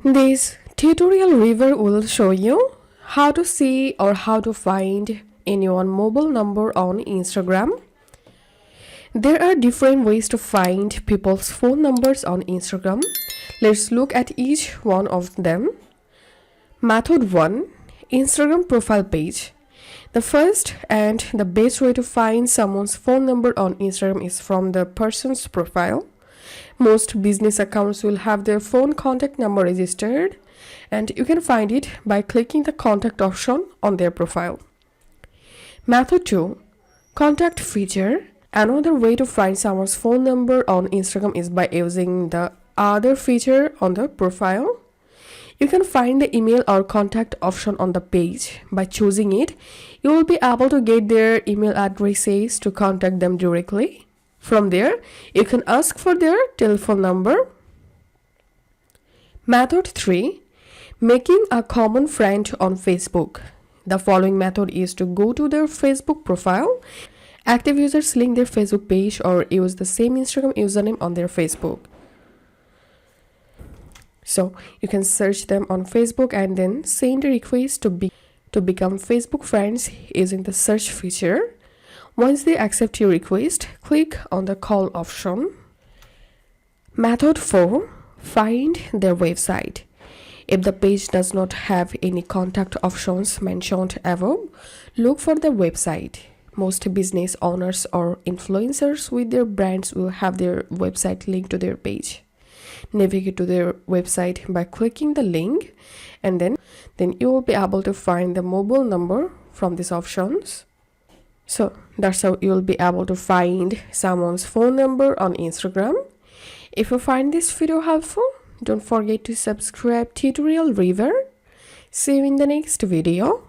This tutorial review will show you how to see or how to find anyone mobile number on Instagram. There are different ways to find people's phone numbers on Instagram. Let's look at each one of them. Method 1. Instagram profile page. The first and the best way to find someone's phone number on Instagram is from the person's profile. Most business accounts will have their phone contact number registered, and you can find it by clicking the contact option on their profile. Method 2. Contact feature. Another way to find someone's phone number on Instagram is by using the other feature on the profile. You can find the email or contact option on the page. By choosing it, you will be able to get their email addresses to contact them directly. From there, you can ask for their telephone number. Method 3. Making a common friend on Facebook. The following method is to go to their Facebook profile. Active users link their Facebook page or use the same Instagram username on their Facebook. So you can search them on Facebook and then send a request to become Facebook friends using the search feature. Once they accept your request, click on the call option. Method 4. Find their website. If the page does not have any contact options mentioned above, look for the website. Most business owners or influencers with their brands will have their website linked to their page. Navigate to their website by clicking the link, and then you will be able to find the mobile number from these options. So that's how you will be able to find someone's phone number on Instagram. If you find this video helpful, don't forget to subscribe Tutorial River. See you in the next video.